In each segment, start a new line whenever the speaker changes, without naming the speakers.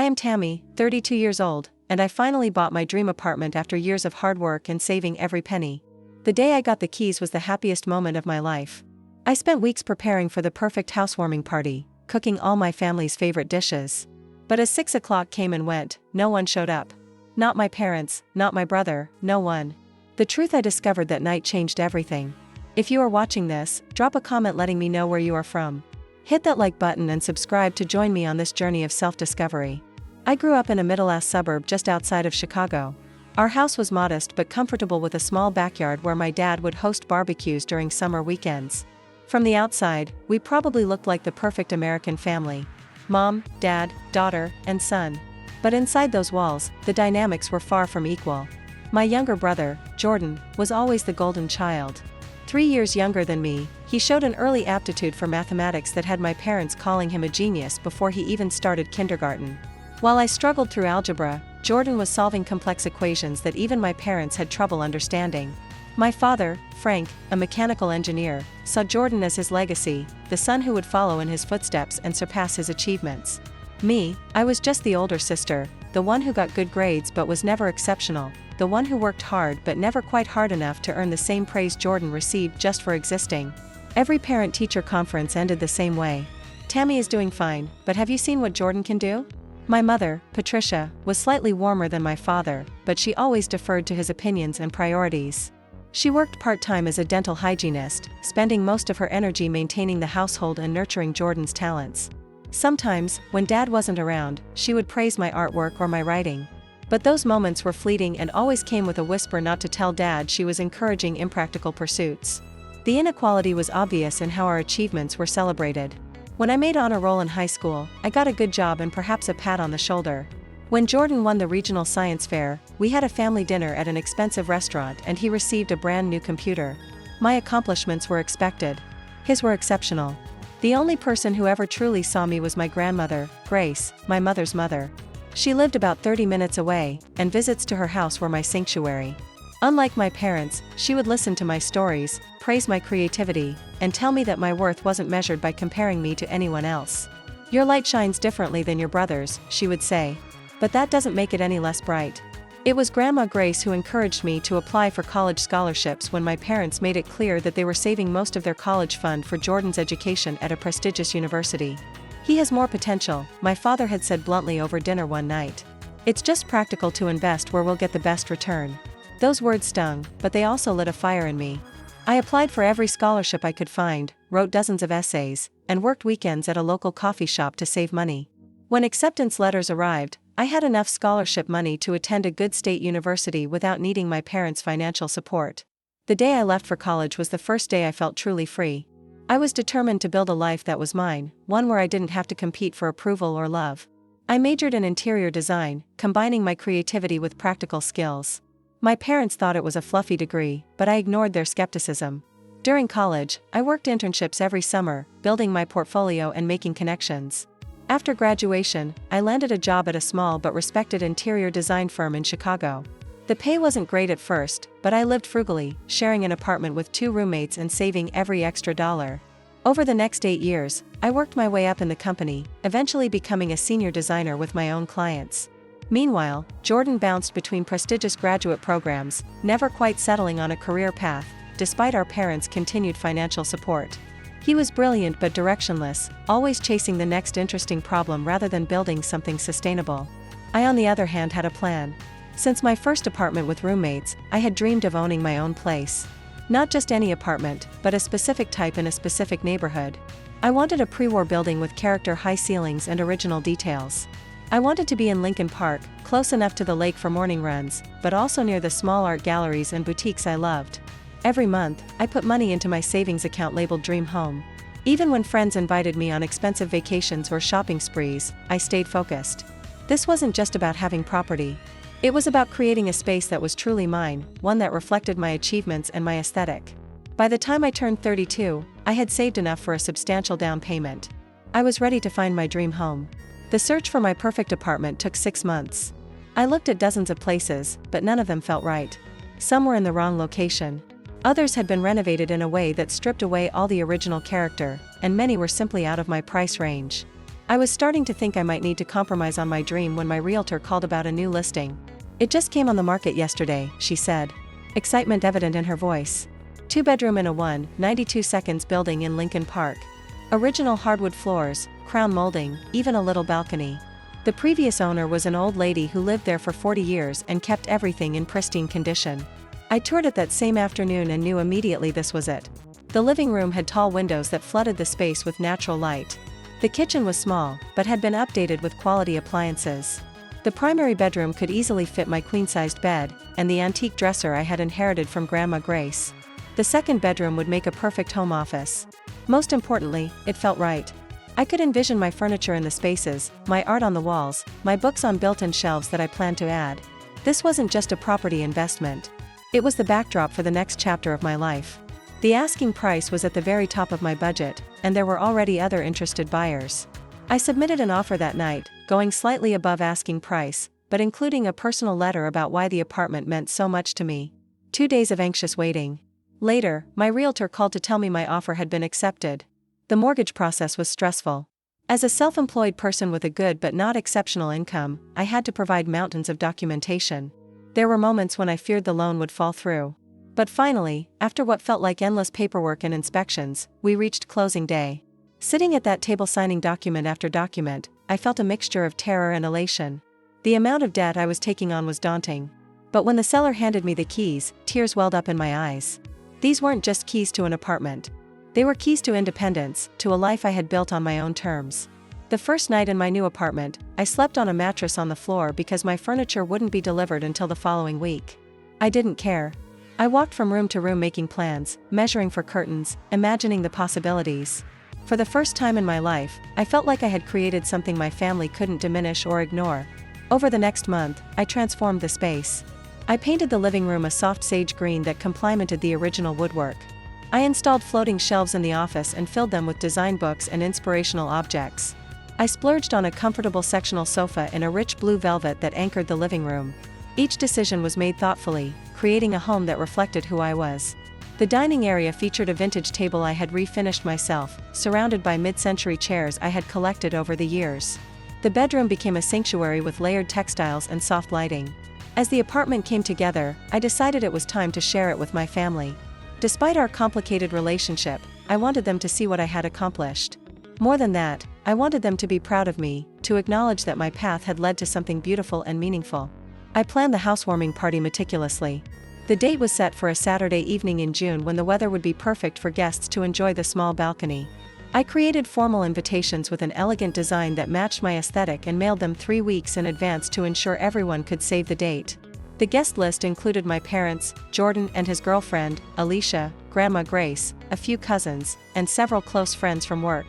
am Tammy, 32 years old, and I finally bought my dream apartment after years of hard work and saving every penny. The day I got the keys was the happiest moment of my life. I spent weeks preparing for the perfect housewarming party, cooking all my family's favorite dishes. But as 6 o'clock came and went, no one showed up. Not my parents, not my brother, no one. The truth I discovered that night changed everything. If you are watching this, drop a comment letting me know where you are from. Hit that like button and subscribe to join me on this journey of self-discovery. I grew up in a middle-class suburb just outside of Chicago. Our house was modest but comfortable with a small backyard where my dad would host barbecues during summer weekends. From the outside, we probably looked like the perfect American family. Mom, dad, daughter, and son. But inside those walls, the dynamics were far from equal. My younger brother, Jordan, was always the golden child. 3 years younger than me, he showed an early aptitude for mathematics that had my parents calling him a genius before he even started kindergarten. While I struggled through algebra, Jordan was solving complex equations that even my parents had trouble understanding. My father, Frank, a mechanical engineer, saw Jordan as his legacy, the son who would follow in his footsteps and surpass his achievements. Me, I was just the older sister, the one who got good grades but was never exceptional, the one who worked hard but never quite hard enough to earn the same praise Jordan received just for existing. Every parent-teacher conference ended the same way. Tammy is doing fine, but have you seen what Jordan can do? My mother, Patricia, was slightly warmer than my father, but she always deferred to his opinions and priorities. She worked part-time as a dental hygienist, spending most of her energy maintaining the household and nurturing Jordan's talents. Sometimes, when Dad wasn't around, she would praise my artwork or my writing. But those moments were fleeting and always came with a whisper not to tell Dad she was encouraging impractical pursuits. The inequality was obvious in how our achievements were celebrated. When I made honor roll in high school, I got a good job and perhaps a pat on the shoulder. When Jordan won the regional science fair, we had a family dinner at an expensive restaurant and he received a brand new computer. My accomplishments were expected. His were exceptional. The only person who ever truly saw me was my grandmother, Grace, my mother's mother. She lived about 30 minutes away, and visits to her house were my sanctuary. Unlike my parents, she would listen to my stories, praise my creativity, and tell me that my worth wasn't measured by comparing me to anyone else. Your light shines differently than your brother's, she would say. But that doesn't make it any less bright. It was Grandma Grace who encouraged me to apply for college scholarships when my parents made it clear that they were saving most of their college fund for Jordan's education at a prestigious university. He has more potential, my father had said bluntly over dinner one night. It's just practical to invest where we'll get the best return. Those words stung, but they also lit a fire in me. I applied for every scholarship I could find, wrote dozens of essays, and worked weekends at a local coffee shop to save money. When acceptance letters arrived, I had enough scholarship money to attend a good state university without needing my parents' financial support. The day I left for college was the first day I felt truly free. I was determined to build a life that was mine, one where I didn't have to compete for approval or love. I majored in interior design, combining my creativity with practical skills. My parents thought it was a fluffy degree, but I ignored their skepticism. During college, I worked internships every summer, building my portfolio and making connections. After graduation, I landed a job at a small but respected interior design firm in Chicago. The pay wasn't great at first, but I lived frugally, sharing an apartment with 2 roommates and saving every extra dollar. Over the next 8 years, I worked my way up in the company, eventually becoming a senior designer with my own clients. Meanwhile, Jordan bounced between prestigious graduate programs, never quite settling on a career path, despite our parents' continued financial support. He was brilliant but directionless, always chasing the next interesting problem rather than building something sustainable. I, on the other hand, had a plan. Since my first apartment with roommates, I had dreamed of owning my own place. Not just any apartment, but a specific type in a specific neighborhood. I wanted a pre-war building with character high ceilings and original details. I wanted to be in Lincoln Park, close enough to the lake for morning runs, but also near the small art galleries and boutiques I loved. Every month, I put money into my savings account labeled Dream Home. Even when friends invited me on expensive vacations or shopping sprees, I stayed focused. This wasn't just about having property. It was about creating a space that was truly mine, one that reflected my achievements and my aesthetic. By the time I turned 32, I had saved enough for a substantial down payment. I was ready to find my dream home. The search for my perfect apartment took 6 months. I looked at dozens of places, but none of them felt right. Some were in the wrong location. Others had been renovated in a way that stripped away all the original character, and many were simply out of my price range. I was starting to think I might need to compromise on my dream when my realtor called about a new listing. "It just came on the market yesterday," she said. Excitement evident in her voice. 2-bedroom in a 192 seconds building in Lincoln Park. Original hardwood floors, crown molding, even a little balcony. The previous owner was an old lady who lived there for 40 years and kept everything in pristine condition. I toured it that same afternoon and knew immediately this was it. The living room had tall windows that flooded the space with natural light. The kitchen was small, but had been updated with quality appliances. The primary bedroom could easily fit my queen-sized bed, and the antique dresser I had inherited from Grandma Grace. The second bedroom would make a perfect home office. Most importantly, it felt right. I could envision my furniture in the spaces, my art on the walls, my books on built-in shelves that I planned to add. This wasn't just a property investment. It was the backdrop for the next chapter of my life. The asking price was at the very top of my budget, and there were already other interested buyers. I submitted an offer that night, going slightly above asking price, but including a personal letter about why the apartment meant so much to me. 2 days of anxious waiting. Later, my realtor called to tell me my offer had been accepted. The mortgage process was stressful. As a self-employed person with a good but not exceptional income, I had to provide mountains of documentation. There were moments when I feared the loan would fall through. But finally, after what felt like endless paperwork and inspections, we reached closing day. Sitting at that table signing document after document, I felt a mixture of terror and elation. The amount of debt I was taking on was daunting. But when the seller handed me the keys, tears welled up in my eyes. These weren't just keys to an apartment. They were keys to independence, to a life I had built on my own terms. The first night in my new apartment, I slept on a mattress on the floor because my furniture wouldn't be delivered until the following week. I didn't care. I walked from room to room making plans, measuring for curtains, imagining the possibilities. For the first time in my life, I felt like I had created something my family couldn't diminish or ignore. Over the next month, I transformed the space. I painted the living room a soft sage green that complemented the original woodwork. I installed floating shelves in the office and filled them with design books and inspirational objects. I splurged on a comfortable sectional sofa in a rich blue velvet that anchored the living room. Each decision was made thoughtfully, creating a home that reflected who I was. The dining area featured a vintage table I had refinished myself, surrounded by mid-century chairs I had collected over the years. The bedroom became a sanctuary with layered textiles and soft lighting. As the apartment came together, I decided it was time to share it with my family. Despite our complicated relationship, I wanted them to see what I had accomplished. More than that, I wanted them to be proud of me, to acknowledge that my path had led to something beautiful and meaningful. I planned the housewarming party meticulously. The date was set for a Saturday evening in June when the weather would be perfect for guests to enjoy the small balcony. I created formal invitations with an elegant design that matched my aesthetic and mailed them 3 weeks in advance to ensure everyone could save the date. The guest list included my parents, Jordan and his girlfriend, Alicia, Grandma Grace, a few cousins, and several close friends from work.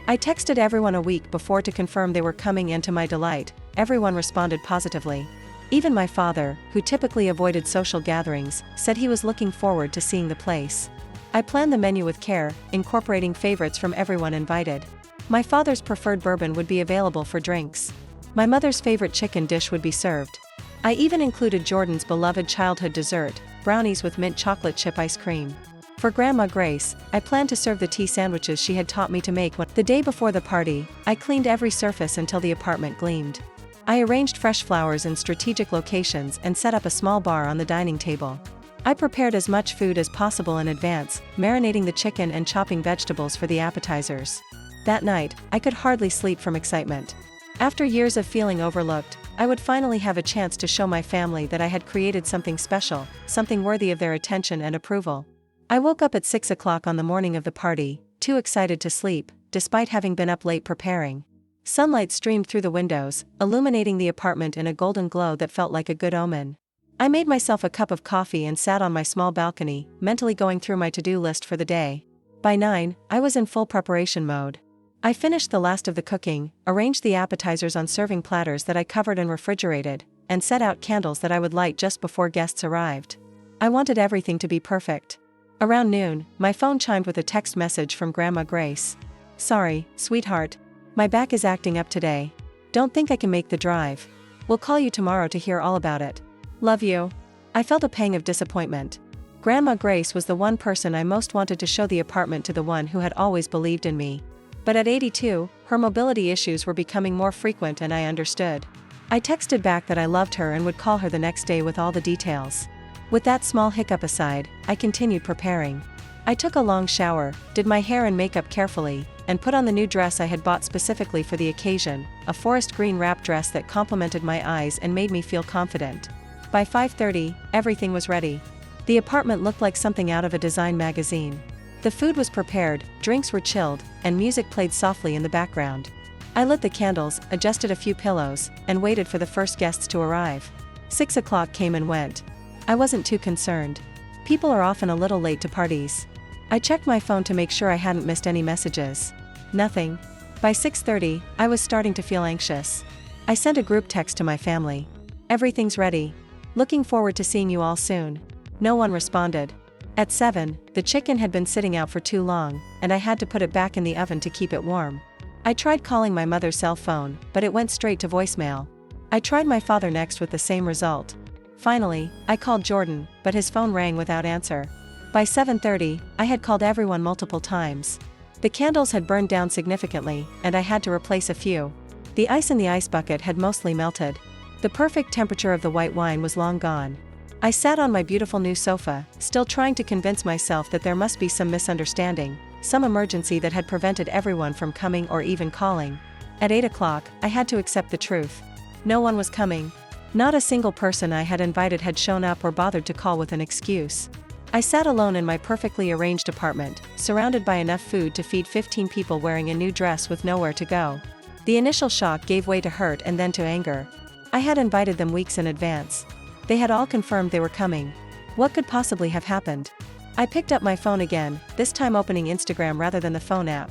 I texted everyone a week before to confirm they were coming, and to my delight, everyone responded positively. Even my father, who typically avoided social gatherings, said he was looking forward to seeing the place. I planned the menu with care, incorporating favorites from everyone invited. My father's preferred bourbon would be available for drinks. My mother's favorite chicken dish would be served. I even included Jordan's beloved childhood dessert, brownies with mint chocolate chip ice cream. For Grandma Grace, I planned to serve the tea sandwiches she had taught me to make. The day before the party, I cleaned every surface until the apartment gleamed. I arranged fresh flowers in strategic locations and set up a small bar on the dining table. I prepared as much food as possible in advance, marinating the chicken and chopping vegetables for the appetizers. That night, I could hardly sleep from excitement. After years of feeling overlooked, I would finally have a chance to show my family that I had created something special, something worthy of their attention and approval. I woke up at 6 o'clock on the morning of the party, too excited to sleep, despite having been up late preparing. Sunlight streamed through the windows, illuminating the apartment in a golden glow that felt like a good omen. I made myself a cup of coffee and sat on my small balcony, mentally going through my to-do list for the day. By 9, I was in full preparation mode. I finished the last of the cooking, arranged the appetizers on serving platters that I covered and refrigerated, and set out candles that I would light just before guests arrived. I wanted everything to be perfect. Around noon, my phone chimed with a text message from Grandma Grace. "Sorry, sweetheart. My back is acting up today. Don't think I can make the drive. We'll call you tomorrow to hear all about it. Love you." I felt a pang of disappointment. Grandma Grace was the one person I most wanted to show the apartment to, the one who had always believed in me. But at 82, her mobility issues were becoming more frequent and I understood. I texted back that I loved her and would call her the next day with all the details. With that small hiccup aside, I continued preparing. I took a long shower, did my hair and makeup carefully, and put on the new dress I had bought specifically for the occasion, a forest green wrap dress that complemented my eyes and made me feel confident. By 5:30, everything was ready. The apartment looked like something out of a design magazine. The food was prepared, drinks were chilled, and music played softly in the background. I lit the candles, adjusted a few pillows, and waited for the first guests to arrive. 6 o'clock came and went. I wasn't too concerned. People are often a little late to parties. I checked my phone to make sure I hadn't missed any messages. Nothing. By 6:30, I was starting to feel anxious. I sent a group text to my family. Everything's ready. Looking forward to seeing you all soon. No one responded. At 7, the chicken had been sitting out for too long, and I had to put it back in the oven to keep it warm. I tried calling my mother's cell phone, but it went straight to voicemail. I tried my father next with the same result. Finally, I called Jordan, but his phone rang without answer. By 7:30, I had called everyone multiple times. The candles had burned down significantly, and I had to replace a few. The ice in the ice bucket had mostly melted. The perfect temperature of the white wine was long gone. I sat on my beautiful new sofa, still trying to convince myself that there must be some misunderstanding, some emergency that had prevented everyone from coming or even calling. At 8 o'clock, I had to accept the truth. No one was coming. Not a single person I had invited had shown up or bothered to call with an excuse. I sat alone in my perfectly arranged apartment, surrounded by enough food to feed 15 people wearing a new dress with nowhere to go. The initial shock gave way to hurt and then to anger. I had invited them weeks in advance. They had all confirmed they were coming. What could possibly have happened? I picked up my phone again, this time opening Instagram rather than the phone app.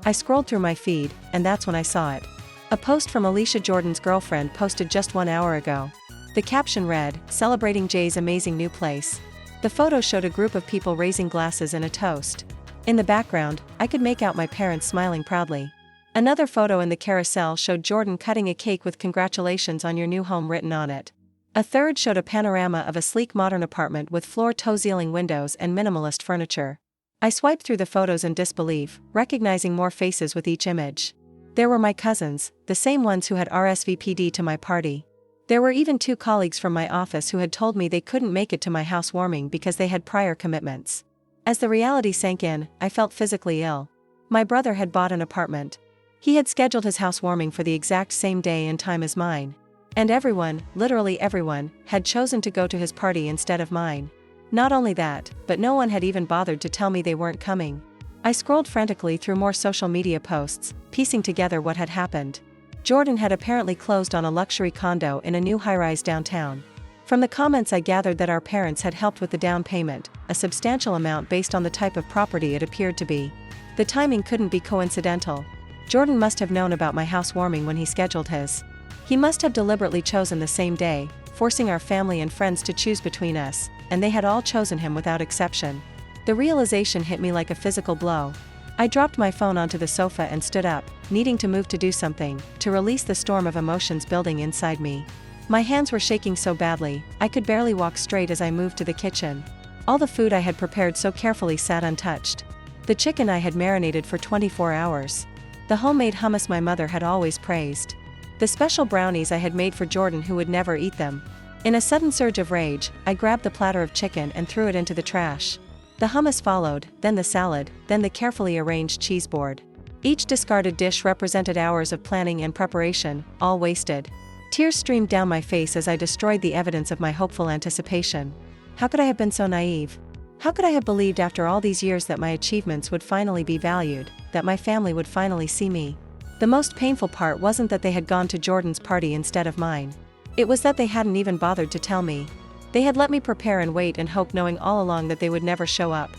I scrolled through my feed, and that's when I saw it. A post from Alicia Jordan's girlfriend posted just 1 hour ago. The caption read, "Celebrating Jay's amazing new place." The photo showed a group of people raising glasses and a toast. In the background, I could make out my parents smiling proudly. Another photo in the carousel showed Jordan cutting a cake with "Congratulations on your new home" written on it. A third showed a panorama of a sleek modern apartment with floor-to-ceiling windows and minimalist furniture. I swiped through the photos in disbelief, recognizing more faces with each image. There were my cousins, the same ones who had RSVP'd to my party. There were even 2 colleagues from my office who had told me they couldn't make it to my housewarming because they had prior commitments. As the reality sank in, I felt physically ill. My brother had bought an apartment. He had scheduled his housewarming for the exact same day and time as mine. And everyone, literally everyone, had chosen to go to his party instead of mine. Not only that, but no one had even bothered to tell me they weren't coming. I scrolled frantically through more social media posts, piecing together what had happened. Jordan had apparently closed on a luxury condo in a new high-rise downtown. From the comments I gathered that our parents had helped with the down payment, a substantial amount based on the type of property it appeared to be. The timing couldn't be coincidental. Jordan must have known about my housewarming when he scheduled his. He must have deliberately chosen the same day, forcing our family and friends to choose between us, and they had all chosen him without exception. The realization hit me like a physical blow. I dropped my phone onto the sofa and stood up, needing to move to do something, to release the storm of emotions building inside me. My hands were shaking so badly, I could barely walk straight as I moved to the kitchen. All the food I had prepared so carefully sat untouched. The chicken I had marinated for 24 hours. The homemade hummus my mother had always praised. The special brownies I had made for Jordan who would never eat them. In a sudden surge of rage, I grabbed the platter of chicken and threw it into the trash. The hummus followed, then the salad, then the carefully arranged cheese board. Each discarded dish represented hours of planning and preparation, all wasted. Tears streamed down my face as I destroyed the evidence of my hopeful anticipation. How could I have been so naive? How could I have believed after all these years that my achievements would finally be valued, that my family would finally see me? The most painful part wasn't that they had gone to Jordan's party instead of mine. It was that they hadn't even bothered to tell me. They had let me prepare and wait and hope, knowing all along that they would never show up.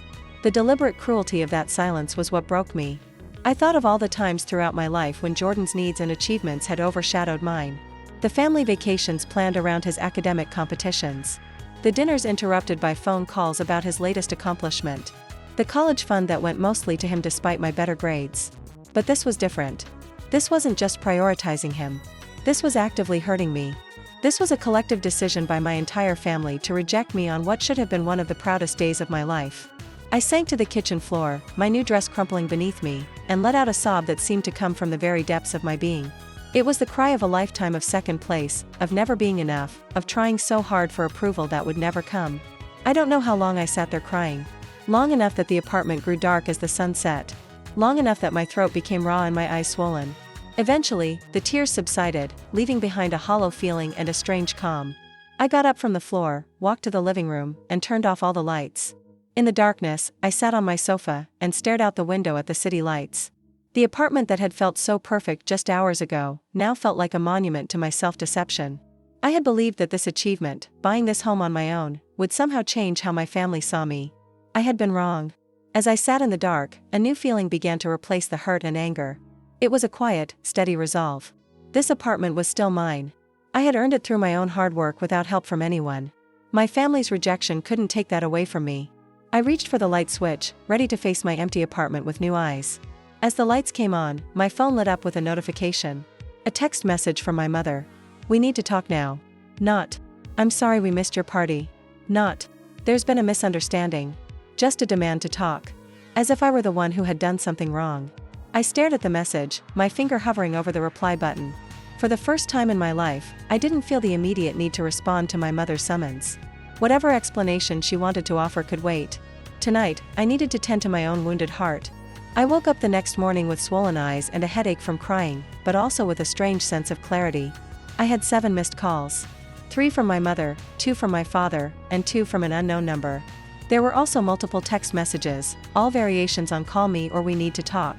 The deliberate cruelty of that silence was what broke me. I thought of all the times throughout my life when Jordan's needs and achievements had overshadowed mine. The family vacations planned around his academic competitions. The dinners interrupted by phone calls about his latest accomplishment. The college fund that went mostly to him despite my better grades. But this was different. This wasn't just prioritizing him. This was actively hurting me. This was a collective decision by my entire family to reject me on what should have been one of the proudest days of my life. I sank to the kitchen floor, my new dress crumpling beneath me, and let out a sob that seemed to come from the very depths of my being. It was the cry of a lifetime of second place, of never being enough, of trying so hard for approval that would never come. I don't know how long I sat there crying. Long enough that the apartment grew dark as the sun set. Long enough that my throat became raw and my eyes swollen. Eventually, the tears subsided, leaving behind a hollow feeling and a strange calm. I got up from the floor, walked to the living room, and turned off all the lights. In the darkness, I sat on my sofa and stared out the window at the city lights. The apartment that had felt so perfect just hours ago now felt like a monument to my self-deception. I had believed that this achievement, buying this home on my own, would somehow change how my family saw me. I had been wrong. As I sat in the dark, a new feeling began to replace the hurt and anger. It was a quiet, steady resolve. This apartment was still mine. I had earned it through my own hard work without help from anyone. My family's rejection couldn't take that away from me. I reached for the light switch, ready to face my empty apartment with new eyes. As the lights came on, my phone lit up with a notification. A text message from my mother. "We need to talk now." Not, "I'm sorry we missed your party." Not, "There's been a misunderstanding." Just a demand to talk. As if I were the one who had done something wrong. I stared at the message, my finger hovering over the reply button. For the first time in my life, I didn't feel the immediate need to respond to my mother's summons. Whatever explanation she wanted to offer could wait. Tonight, I needed to tend to my own wounded heart. I woke up the next morning with swollen eyes and a headache from crying, but also with a strange sense of clarity. I had 7 missed calls. 3 from my mother, 2 from my father, and 2 from an unknown number. There were also multiple text messages, all variations on "call me" or "we need to talk."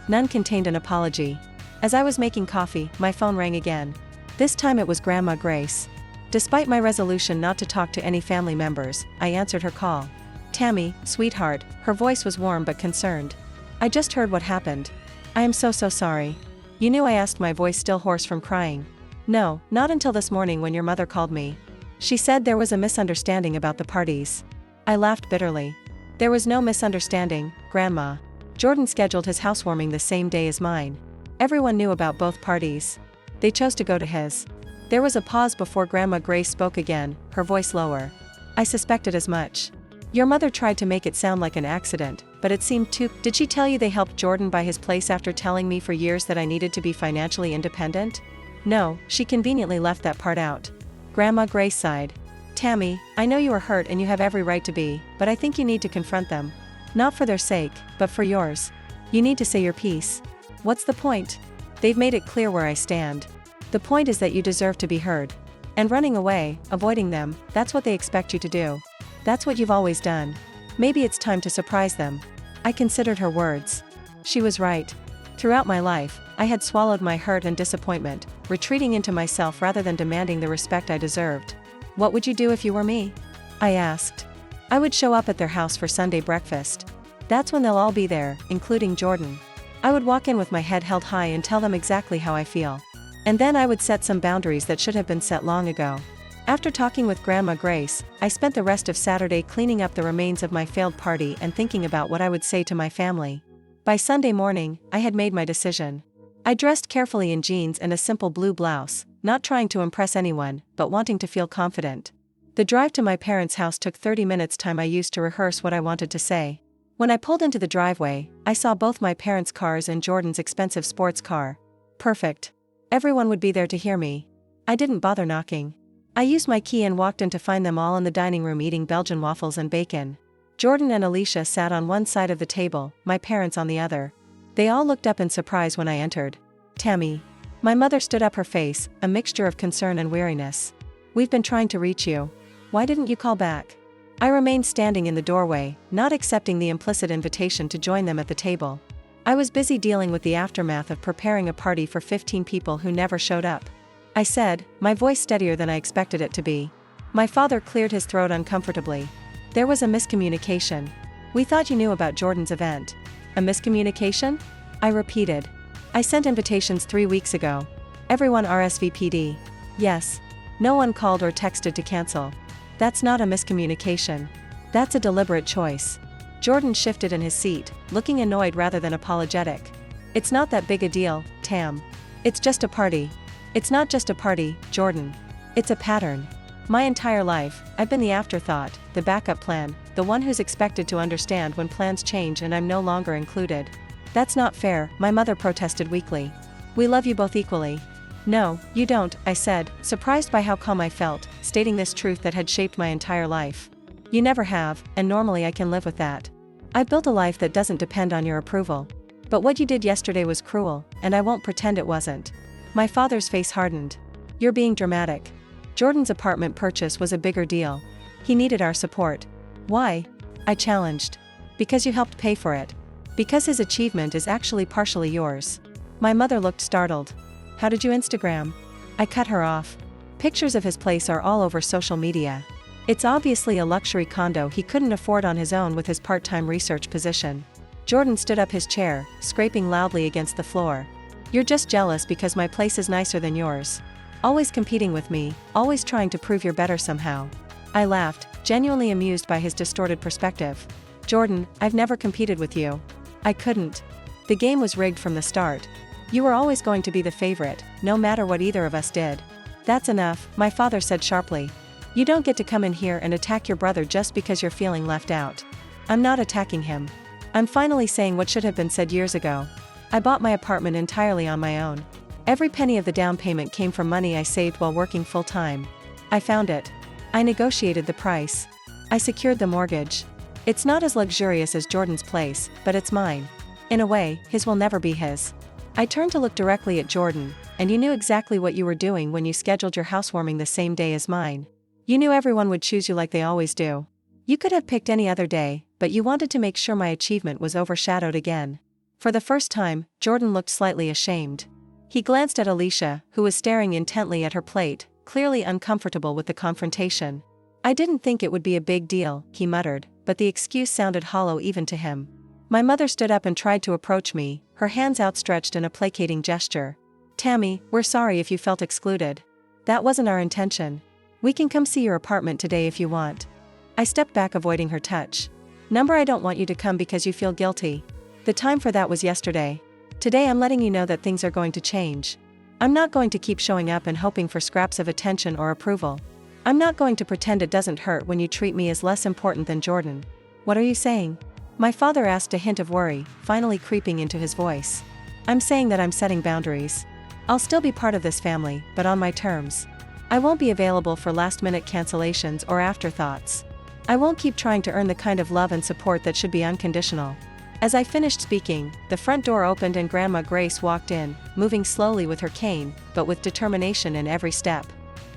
None contained an apology. As I was making coffee, my phone rang again. This time it was Grandma Grace. Despite my resolution not to talk to any family members, I answered her call. "Tammy, sweetheart," her voice was warm but concerned. "I just heard what happened. I am so sorry." "You knew?" I asked, my voice still hoarse from crying. "No, not until this morning when your mother called me. She said there was a misunderstanding about the parties." I laughed bitterly. "There was no misunderstanding, Grandma. Jordan scheduled his housewarming the same day as mine. Everyone knew about both parties. They chose to go to his." There was a pause before Grandma Grace spoke again, her voice lower. "I suspected as much. Your mother tried to make it sound like an accident, but it seemed too—" "Did she tell you they helped Jordan buy his place after telling me for years that I needed to be financially independent?" "No, she conveniently left that part out." Grandma Grace sighed. "Tammy, I know you are hurt and you have every right to be, but I think you need to confront them. Not for their sake, but for yours. You need to say your piece." "What's the point? They've made it clear where I stand. The point is that you deserve to be heard. And running away, avoiding them, that's what they expect you to do. That's what you've always done. Maybe it's time to surprise them." I considered her words. She was right. Throughout my life, I had swallowed my hurt and disappointment, retreating into myself rather than demanding the respect I deserved. "What would you do if you were me?" I asked. "I would show up at their house for Sunday breakfast. That's when they'll all be there, including Jordan. I would walk in with my head held high and tell them exactly how I feel. And then I would set some boundaries that should have been set long ago." After talking with Grandma Grace, I spent the rest of Saturday cleaning up the remains of my failed party and thinking about what I would say to my family. By Sunday morning, I had made my decision. I dressed carefully in jeans and a simple blue blouse, not trying to impress anyone, but wanting to feel confident. The drive to my parents' house took 30 minutes, time I used to rehearse what I wanted to say. When I pulled into the driveway, I saw both my parents' cars and Jordan's expensive sports car. Perfect. Everyone would be there to hear me. I didn't bother knocking. I used my key and walked in to find them all in the dining room eating Belgian waffles and bacon. Jordan and Alicia sat on one side of the table, my parents on the other. They all looked up in surprise when I entered. "Tammy." My mother stood up, her face, a mixture of concern and weariness. "We've been trying to reach you. Why didn't you call back?" I remained standing in the doorway, not accepting the implicit invitation to join them at the table. I was busy dealing with the aftermath of preparing a party for 15 people who never showed up. I said, my voice steadier than I expected it to be. My father cleared his throat uncomfortably. "There was a miscommunication. We thought you knew about Jordan's event." "A miscommunication?" I repeated. "I sent invitations 3 weeks ago. Everyone RSVP'd. Yes. No one called or texted to cancel." "That's not a miscommunication. That's a deliberate choice." Jordan shifted in his seat, looking annoyed rather than apologetic. "It's not that big a deal, Tam. It's just a party." "It's not just a party, Jordan. It's a pattern. My entire life, I've been the afterthought, the backup plan, the one who's expected to understand when plans change and I'm no longer included. That's not fair, my mother protested weakly. We love you both equally. No, you don't, I said, surprised by how calm I felt, stating this truth that had shaped my entire life. You never have, and normally I can live with that. I've built a life that doesn't depend on your approval. But what you did yesterday was cruel, and I won't pretend it wasn't. My father's face hardened. You're being dramatic. Jordan's apartment purchase was a bigger deal. He needed our support. Why? I challenged. Because you helped pay for it. Because his achievement is actually partially yours. My mother looked startled. How did you Instagram? I cut her off. Pictures of his place are all over social media. It's obviously a luxury condo he couldn't afford on his own with his part-time research position. Jordan stood up his chair, scraping loudly against the floor. You're just jealous because my place is nicer than yours. Always competing with me, always trying to prove you're better somehow. I laughed, genuinely amused by his distorted perspective. Jordan, I've never competed with you. I couldn't. The game was rigged from the start. You were always going to be the favorite, no matter what either of us did. That's enough, my father said sharply. You don't get to come in here and attack your brother just because you're feeling left out. I'm not attacking him. I'm finally saying what should have been said years ago. I bought my apartment entirely on my own. Every penny of the down payment came from money I saved while working full-time. I found it. I negotiated the price. I secured the mortgage. It's not as luxurious as Jordan's place, but it's mine. In a way, his will never be his. I turned to look directly at Jordan, and you knew exactly what you were doing when you scheduled your housewarming the same day as mine. You knew everyone would choose you like they always do. You could have picked any other day, but you wanted to make sure my achievement was overshadowed again. For the first time, Jordan looked slightly ashamed. He glanced at Alicia, who was staring intently at her plate, clearly uncomfortable with the confrontation. I didn't think it would be a big deal, he muttered, but the excuse sounded hollow even to him. My mother stood up and tried to approach me, her hands outstretched in a placating gesture. Tammy, we're sorry if you felt excluded. That wasn't our intention. We can come see your apartment today if you want. I stepped back, avoiding her touch. Number, I don't want you to come because you feel guilty. The time for that was yesterday. Today I'm letting you know that things are going to change. I'm not going to keep showing up and hoping for scraps of attention or approval. I'm not going to pretend it doesn't hurt when you treat me as less important than Jordan. What are you saying? My father asked, a hint of worry finally creeping into his voice. I'm saying that I'm setting boundaries. I'll still be part of this family, but on my terms. I won't be available for last-minute cancellations or afterthoughts. I won't keep trying to earn the kind of love and support that should be unconditional. As I finished speaking, the front door opened and Grandma Grace walked in, moving slowly with her cane, but with determination in every step.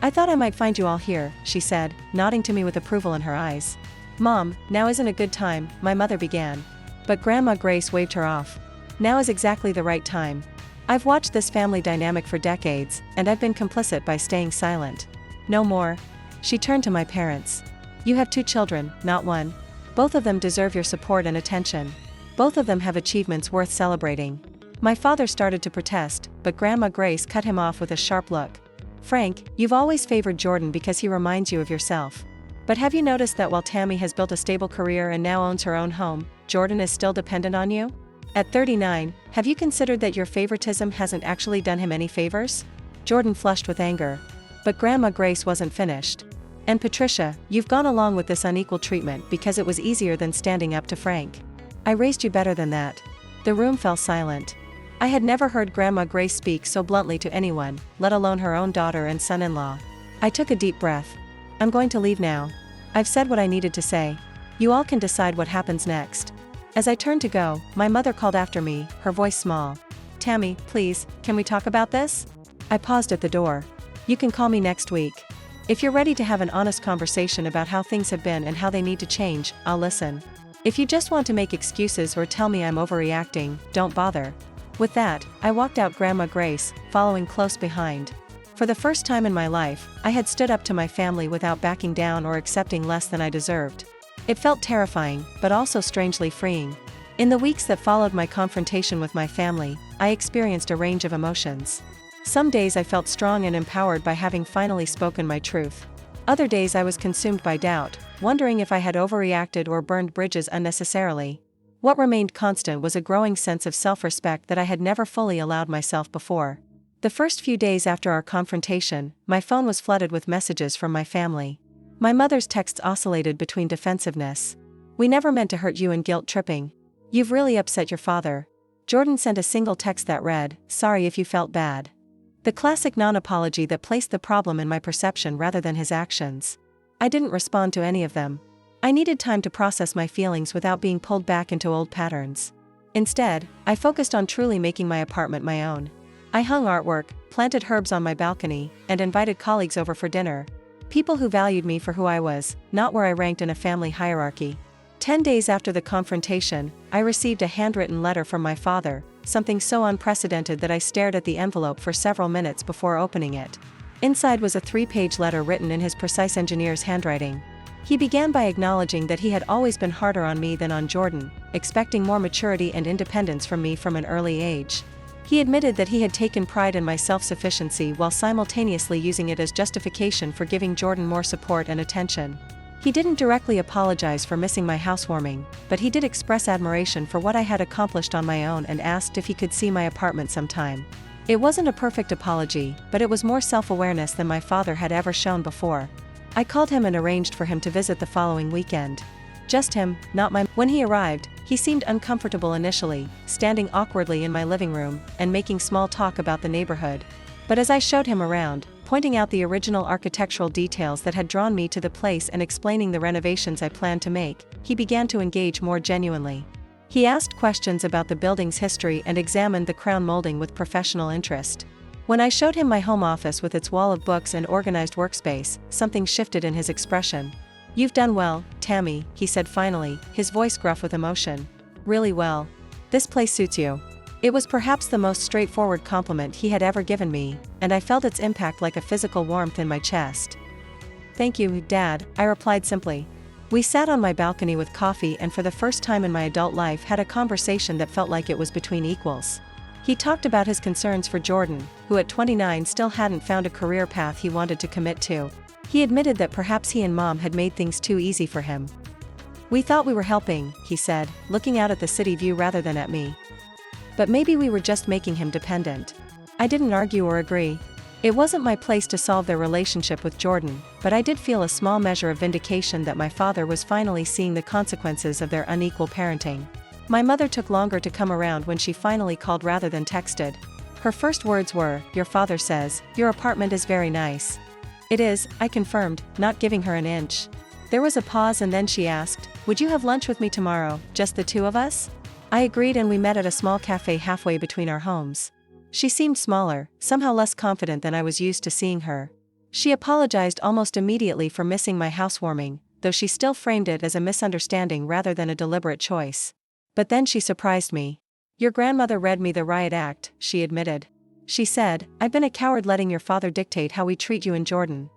I thought I might find you all here, she said, nodding to me with approval in her eyes. Mom, now isn't a good time, my mother began. But Grandma Grace waved her off. Now is exactly the right time. I've watched this family dynamic for decades, and I've been complicit by staying silent. No more. She turned to my parents. You have 2 children, not one. Both of them deserve your support and attention. Both of them have achievements worth celebrating. My father started to protest, but Grandma Grace cut him off with a sharp look. Frank, you've always favored Jordan because he reminds you of yourself. But have you noticed that while Tammy has built a stable career and now owns her own home, Jordan is still dependent on you? At 39, have you considered that your favoritism hasn't actually done him any favors? Jordan flushed with anger. But Grandma Grace wasn't finished. And Patricia, you've gone along with this unequal treatment because it was easier than standing up to Frank. I raised you better than that. The room fell silent. I had never heard Grandma Grace speak so bluntly to anyone, let alone her own daughter and son-in-law. I took a deep breath. I'm going to leave now. I've said what I needed to say. You all can decide what happens next. As I turned to go, my mother called after me, her voice small. Tammy, please, can we talk about this? I paused at the door. You can call me next week. If you're ready to have an honest conversation about how things have been and how they need to change, I'll listen. If you just want to make excuses or tell me I'm overreacting, don't bother. With that, I walked out Grandma Grace, following close behind. For the first time in my life, I had stood up to my family without backing down or accepting less than I deserved. It felt terrifying, but also strangely freeing. In the weeks that followed my confrontation with my family, I experienced a range of emotions. Some days I felt strong and empowered by having finally spoken my truth. Other days I was consumed by doubt, wondering if I had overreacted or burned bridges unnecessarily. What remained constant was a growing sense of self-respect that I had never fully allowed myself before. The first few days after our confrontation, my phone was flooded with messages from my family. My mother's texts oscillated between defensiveness. We never meant to hurt you and guilt-tripping. You've really upset your father. Jordan sent a single text that read, "Sorry if you felt bad." The classic non-apology that placed the problem in my perception rather than his actions. I didn't respond to any of them. I needed time to process my feelings without being pulled back into old patterns. Instead, I focused on truly making my apartment my own. I hung artwork, planted herbs on my balcony, and invited colleagues over for dinner. People who valued me for who I was, not where I ranked in a family hierarchy. 10 days after the confrontation, I received a handwritten letter from my father, something so unprecedented that I stared at the envelope for several minutes before opening it. Inside was a 3-page letter written in his precise engineer's handwriting. He began by acknowledging that he had always been harder on me than on Jordan, expecting more maturity and independence from me from an early age. He admitted that he had taken pride in my self-sufficiency while simultaneously using it as justification for giving Jordan more support and attention. He didn't directly apologize for missing my housewarming, but he did express admiration for what I had accomplished on my own and asked if he could see my apartment sometime. It wasn't a perfect apology, but it was more self-awareness than my father had ever shown before. I called him and arranged for him to visit the following weekend. Just him, not my. When he arrived, he seemed uncomfortable initially, standing awkwardly in my living room and making small talk about the neighborhood. But as I showed him around, pointing out the original architectural details that had drawn me to the place and explaining the renovations I planned to make, he began to engage more genuinely. He asked questions about the building's history and examined the crown molding with professional interest. When I showed him my home office with its wall of books and organized workspace, something shifted in his expression. "You've done well, Tammy," he said finally, his voice gruff with emotion. "Really well. This place suits you." It was perhaps the most straightforward compliment he had ever given me, and I felt its impact like a physical warmth in my chest. "Thank you, Dad," I replied simply. We sat on my balcony with coffee and for the first time in my adult life had a conversation that felt like it was between equals. He talked about his concerns for Jordan, who at 29 still hadn't found a career path he wanted to commit to. He admitted that perhaps he and Mom had made things too easy for him. "We thought we were helping," he said, looking out at the city view rather than at me. "But maybe we were just making him dependent." I didn't argue or agree. It wasn't my place to solve their relationship with Jordan, but I did feel a small measure of vindication that my father was finally seeing the consequences of their unequal parenting. My mother took longer to come around when she finally called rather than texted. Her first words were, "Your father says, your apartment is very nice." "It is," I confirmed, not giving her an inch. There was a pause and then she asked, "Would you have lunch with me tomorrow, just the two of us?" I agreed and we met at a small cafe halfway between our homes. She seemed smaller, somehow less confident than I was used to seeing her. She apologized almost immediately for missing my housewarming, though she still framed it as a misunderstanding rather than a deliberate choice. But then she surprised me. "Your grandmother read me the riot act," she admitted. She said, "I've been a coward letting your father dictate how we treat you in Jordan."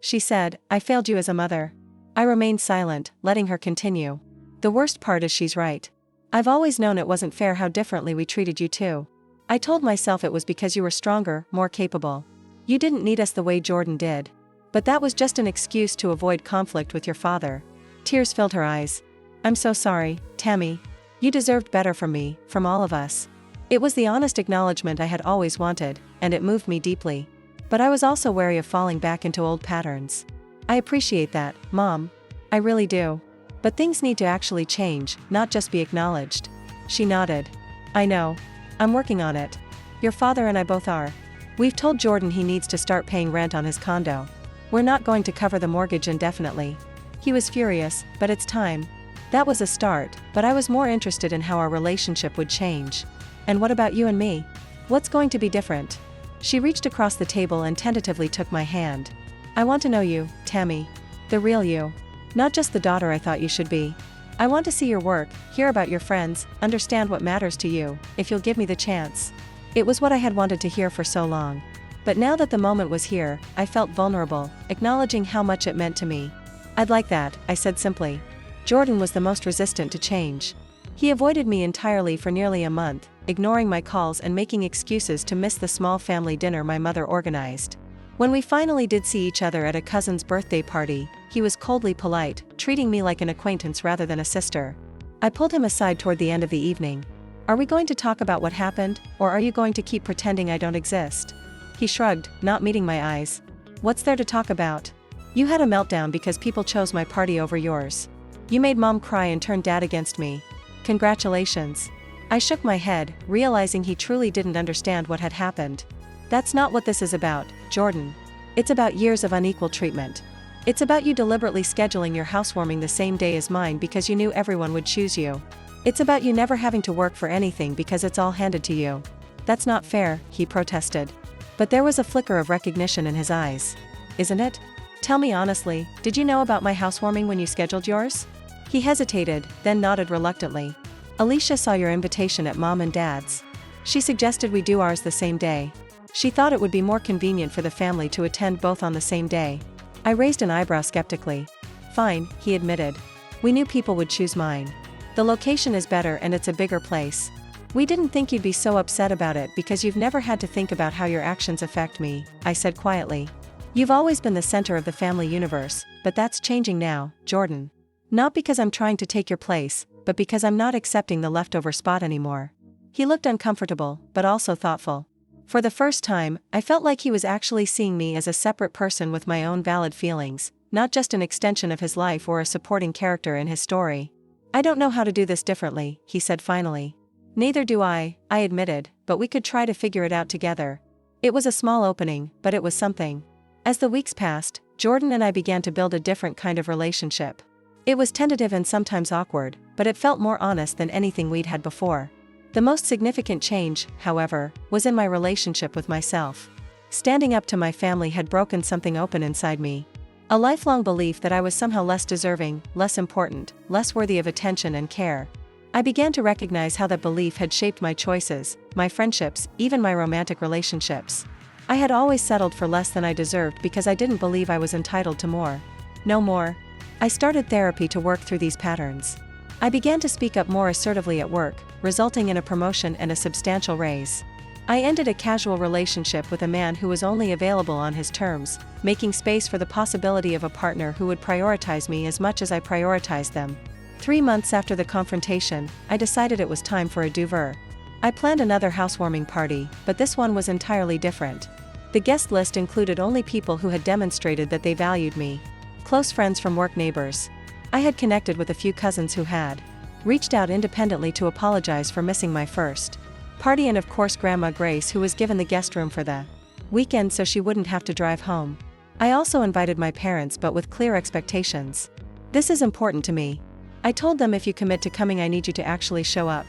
She said, "I failed you as a mother." I remained silent, letting her continue. "The worst part is she's right. I've always known it wasn't fair how differently we treated you too. I told myself it was because you were stronger, more capable. You didn't need us the way Jordan did. But that was just an excuse to avoid conflict with your father." Tears filled her eyes. "I'm so sorry, Tammy. You deserved better from me, from all of us." It was the honest acknowledgement I had always wanted, and it moved me deeply. But I was also wary of falling back into old patterns. "I appreciate that, Mom. I really do. But things need to actually change, not just be acknowledged." She nodded. "I know. I'm working on it. Your father and I both are. We've told Jordan he needs to start paying rent on his condo. We're not going to cover the mortgage indefinitely." He was furious, but it's time. That was a start, but I was more interested in how our relationship would change. "And what about you and me? What's going to be different?" She reached across the table and tentatively took my hand. "I want to know you, Tammy. The real you. Not just the daughter I thought you should be. I want to see your work, hear about your friends, understand what matters to you, if you'll give me the chance." It was what I had wanted to hear for so long. But now that the moment was here, I felt vulnerable, acknowledging how much it meant to me. "I'd like that," I said simply. Jordan was the most resistant to change. He avoided me entirely for nearly a month, ignoring my calls and making excuses to miss the small family dinner my mother organized. When we finally did see each other at a cousin's birthday party, he was coldly polite, treating me like an acquaintance rather than a sister. I pulled him aside toward the end of the evening. "Are we going to talk about what happened, or are you going to keep pretending I don't exist?" He shrugged, not meeting my eyes. "What's there to talk about? You had a meltdown because people chose my party over yours. You made Mom cry and turned Dad against me. Congratulations." I shook my head, realizing he truly didn't understand what had happened. That's not what this is about, Jordan. It's about years of unequal treatment. It's about you deliberately scheduling your housewarming the same day as mine because you knew everyone would choose you. It's about you never having to work for anything because it's all handed to you. That's not fair, he protested. But there was a flicker of recognition in his eyes. Isn't it? Tell me honestly, did you know about my housewarming when you scheduled yours? He hesitated, then nodded reluctantly. Alicia saw your invitation at Mom and Dad's. She suggested we do ours the same day. She thought it would be more convenient for the family to attend both on the same day. I raised an eyebrow skeptically. Fine, he admitted. We knew people would choose mine. The location is better and it's a bigger place. We didn't think you'd be so upset about it because you've never had to think about how your actions affect me, I said quietly. You've always been the center of the family universe, but that's changing now, Jordan. Not because I'm trying to take your place, but because I'm not accepting the leftover spot anymore. He looked uncomfortable, but also thoughtful. For the first time, I felt like he was actually seeing me as a separate person with my own valid feelings, not just an extension of his life or a supporting character in his story. I don't know how to do this differently, he said finally. Neither do I admitted, but we could try to figure it out together. It was a small opening, but it was something. As the weeks passed, Jordan and I began to build a different kind of relationship. It was tentative and sometimes awkward, but it felt more honest than anything we'd had before. The most significant change, however, was in my relationship with myself. Standing up to my family had broken something open inside me. A lifelong belief that I was somehow less deserving, less important, less worthy of attention and care. I began to recognize how that belief had shaped my choices, my friendships, even my romantic relationships. I had always settled for less than I deserved because I didn't believe I was entitled to more. No more. I started therapy to work through these patterns. I began to speak up more assertively at work, resulting in a promotion and a substantial raise. I ended a casual relationship with a man who was only available on his terms, making space for the possibility of a partner who would prioritize me as much as I prioritized them. 3 months after the confrontation, I decided it was time for a do-over. I planned another housewarming party, but this one was entirely different. The guest list included only people who had demonstrated that they valued me. Close friends from work, neighbors. I had connected with a few cousins who had reached out independently to apologize for missing my first party, and of course Grandma Grace, who was given the guest room for the weekend so she wouldn't have to drive home. I also invited my parents, but with clear expectations. This is important to me. I told them, if you commit to coming, I need you to actually show up.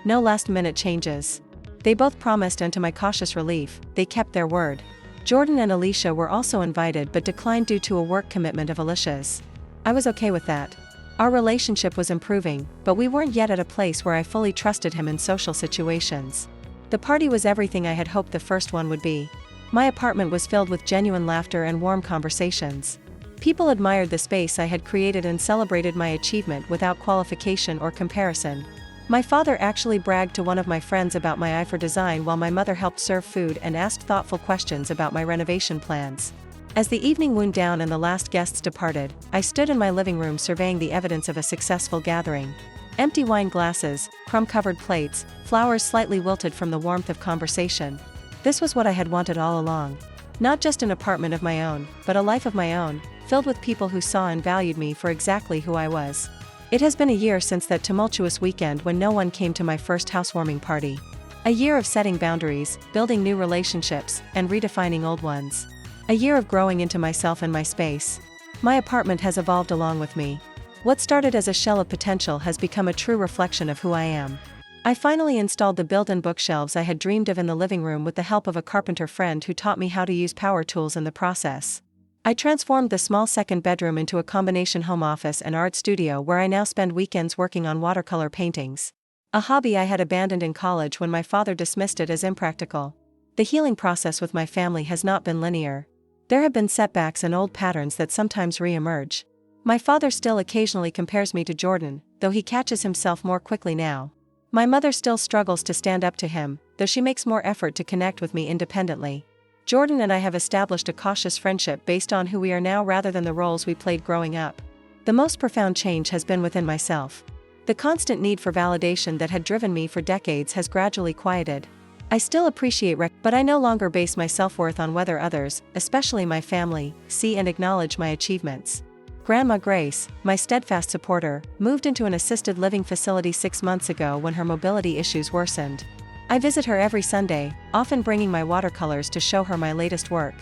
No last-minute changes. They both promised, and to my cautious relief, they kept their word. Jordan and Alicia were also invited but declined due to a work commitment of Alicia's. I was okay with that. Our relationship was improving, but we weren't yet at a place where I fully trusted him in social situations. The party was everything I had hoped the first one would be. My apartment was filled with genuine laughter and warm conversations. People admired the space I had created and celebrated my achievement without qualification or comparison. My father actually bragged to one of my friends about my eye for design, while my mother helped serve food and asked thoughtful questions about my renovation plans. As the evening wound down and the last guests departed, I stood in my living room surveying the evidence of a successful gathering. Empty wine glasses, crumb-covered plates, flowers slightly wilted from the warmth of conversation. This was what I had wanted all along. Not just an apartment of my own, but a life of my own, filled with people who saw and valued me for exactly who I was. It has been a year since that tumultuous weekend when no one came to my first housewarming party. A year of setting boundaries, building new relationships, and redefining old ones. A year of growing into myself and my space. My apartment has evolved along with me. What started as a shell of potential has become a true reflection of who I am. I finally installed the built-in bookshelves I had dreamed of in the living room with the help of a carpenter friend who taught me how to use power tools in the process. I transformed the small second bedroom into a combination home office and art studio where I now spend weekends working on watercolor paintings. A hobby I had abandoned in college when my father dismissed it as impractical. The healing process with my family has not been linear. There have been setbacks and old patterns that sometimes re-emerge. My father still occasionally compares me to Jordan, though he catches himself more quickly now. My mother still struggles to stand up to him, though she makes more effort to connect with me independently. Jordan and I have established a cautious friendship based on who we are now rather than the roles we played growing up. The most profound change has been within myself. The constant need for validation that had driven me for decades has gradually quieted. I still appreciate but I no longer base my self-worth on whether others, especially my family, see and acknowledge my achievements. Grandma Grace, my steadfast supporter, moved into an assisted living facility 6 months ago when her mobility issues worsened. I visit her every Sunday, often bringing my watercolors to show her my latest work.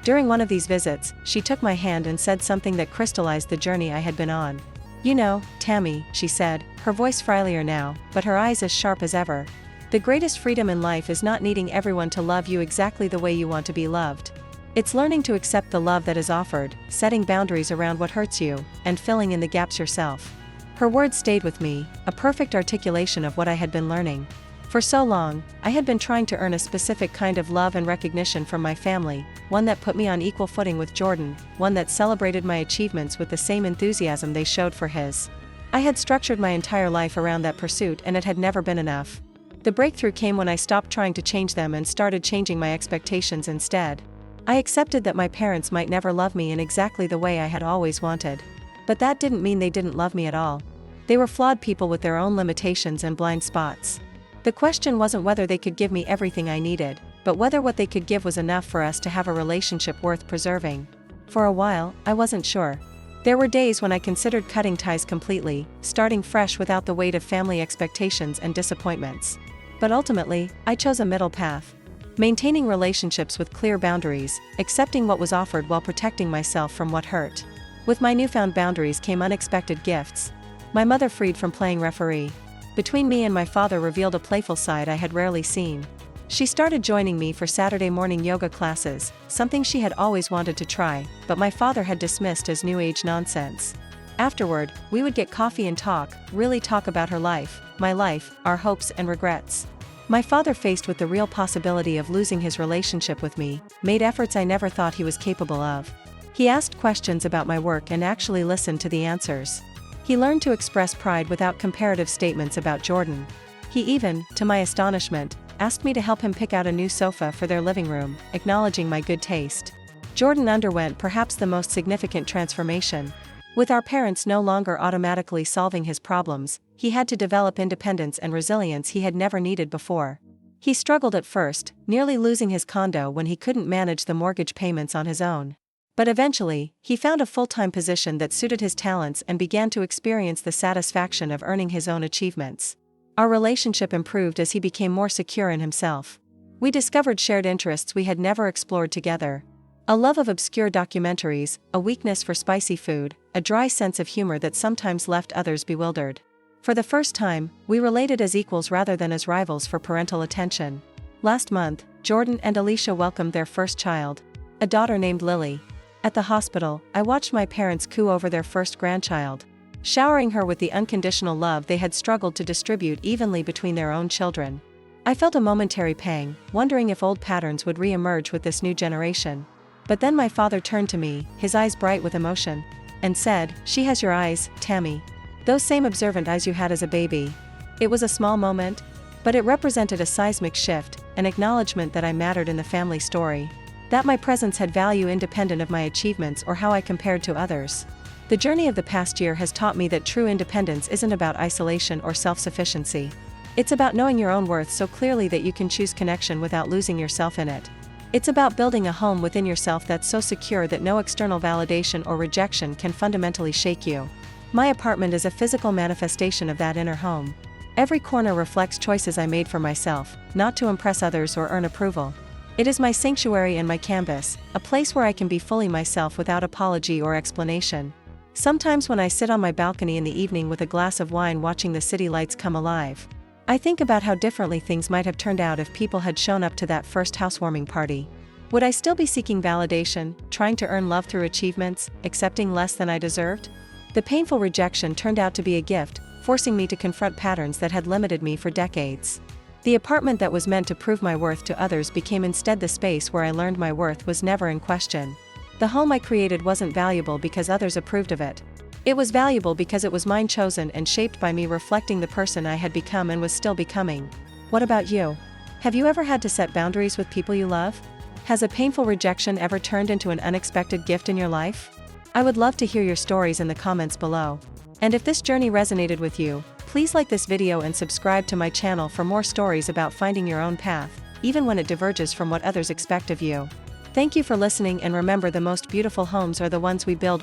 During one of these visits, she took my hand and said something that crystallized the journey I had been on. "You know, Tammy," she said, her voice friendlier now, but her eyes as sharp as ever. "The greatest freedom in life is not needing everyone to love you exactly the way you want to be loved. It's learning to accept the love that is offered, setting boundaries around what hurts you, and filling in the gaps yourself." Her words stayed with me, a perfect articulation of what I had been learning. For so long, I had been trying to earn a specific kind of love and recognition from my family, one that put me on equal footing with Jordan, one that celebrated my achievements with the same enthusiasm they showed for his. I had structured my entire life around that pursuit and it had never been enough. The breakthrough came when I stopped trying to change them and started changing my expectations instead. I accepted that my parents might never love me in exactly the way I had always wanted. But that didn't mean they didn't love me at all. They were flawed people with their own limitations and blind spots. The question wasn't whether they could give me everything I needed, but whether what they could give was enough for us to have a relationship worth preserving. For a while, I wasn't sure. There were days when I considered cutting ties completely, starting fresh without the weight of family expectations and disappointments. But ultimately, I chose a middle path. Maintaining relationships with clear boundaries, accepting what was offered while protecting myself from what hurt. With my newfound boundaries came unexpected gifts. My mother freed from playing referee. Between me and my father revealed a playful side I had rarely seen. She started joining me for Saturday morning yoga classes, something she had always wanted to try, but my father had dismissed as new age nonsense. Afterward, we would get coffee and talk, really talk about her life, my life, our hopes and regrets. My father, faced with the real possibility of losing his relationship with me, made efforts I never thought he was capable of. He asked questions about my work and actually listened to the answers. He learned to express pride without comparative statements about Jordan. He even, to my astonishment, asked me to help him pick out a new sofa for their living room, acknowledging my good taste. Jordan underwent perhaps the most significant transformation. With our parents no longer automatically solving his problems, he had to develop independence and resilience he had never needed before. He struggled at first, nearly losing his condo when he couldn't manage the mortgage payments on his own. But eventually, he found a full-time position that suited his talents and began to experience the satisfaction of earning his own achievements. Our relationship improved as he became more secure in himself. We discovered shared interests we had never explored together. A love of obscure documentaries, a weakness for spicy food, a dry sense of humor that sometimes left others bewildered. For the first time, we related as equals rather than as rivals for parental attention. Last month, Jordan and Alicia welcomed their first child, a daughter named Lily. At the hospital, I watched my parents coo over their first grandchild, showering her with the unconditional love they had struggled to distribute evenly between their own children. I felt a momentary pang, wondering if old patterns would re-emerge with this new generation. But then my father turned to me, his eyes bright with emotion, and said, "She has your eyes, Tammy. Those same observant eyes you had as a baby." It was a small moment, but it represented a seismic shift, an acknowledgement that I mattered in the family story. That my presence had value independent of my achievements or how I compared to others. The journey of the past year has taught me that true independence isn't about isolation or self-sufficiency. It's about knowing your own worth so clearly that you can choose connection without losing yourself in it. It's about building a home within yourself that's so secure that no external validation or rejection can fundamentally shake you. My apartment is a physical manifestation of that inner home. Every corner reflects choices I made for myself, not to impress others or earn approval. It is my sanctuary and my canvas, a place where I can be fully myself without apology or explanation. Sometimes when I sit on my balcony in the evening with a glass of wine watching the city lights come alive, I think about how differently things might have turned out if people had shown up to that first housewarming party. Would I still be seeking validation, trying to earn love through achievements, accepting less than I deserved? The painful rejection turned out to be a gift, forcing me to confront patterns that had limited me for decades. The apartment that was meant to prove my worth to others became instead the space where I learned my worth was never in question. The home I created wasn't valuable because others approved of it. It was valuable because it was mine, chosen and shaped by me, reflecting the person I had become and was still becoming. What about you? Have you ever had to set boundaries with people you love? Has a painful rejection ever turned into an unexpected gift in your life? I would love to hear your stories in the comments below. And if this journey resonated with you, please like this video and subscribe to my channel for more stories about finding your own path, even when it diverges from what others expect of you. Thank you for listening, and remember, the most beautiful homes are the ones we build with